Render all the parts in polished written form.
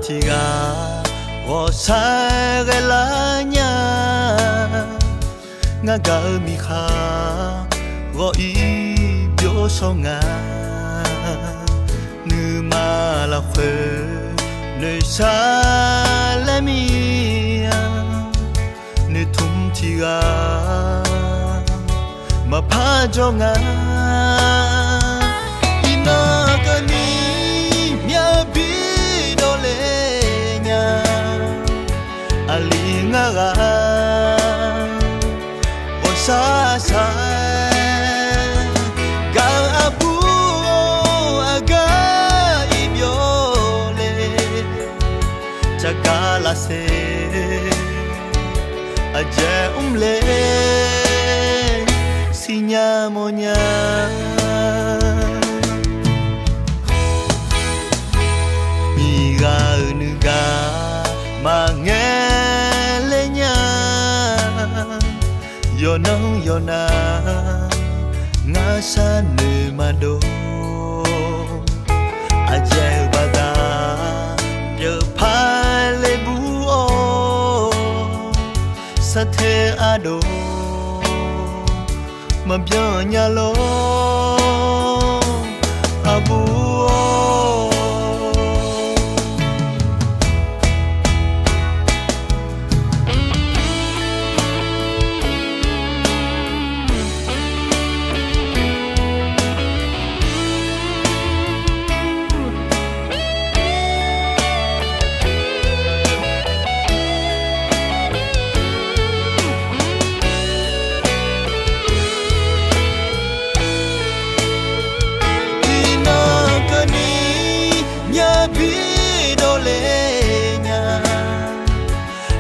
지가 오사갈라냐 나가 의미가 이 묘성아 느마라 회늘 살람이야 느 tum지가 마파정아 이나가니 미아비돌레냐 알링아가 오사사 Galase aja umle sinya monya Iga unuga mangelenya Yonong yona ngasa numado aja bada sa thế ado mà bia nhà lo abu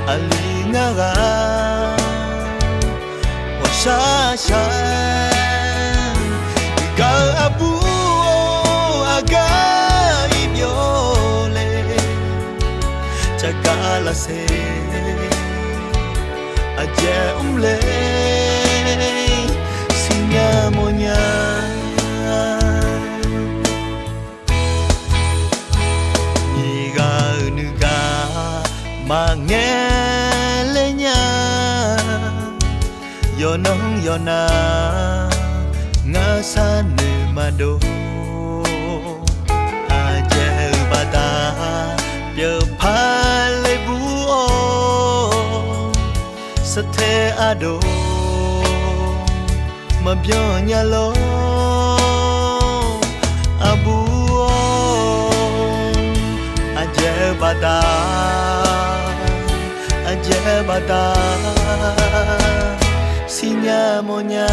Alingaga wasasha Iga abu aga ibyole Chagala se aje umle sinya monya Iga unuga mangelenya Yonong yona ngasa numado aja bata Pyo phale buo Sathe ado Mabyo nyalo abuo aja bata Aja bata sinya monya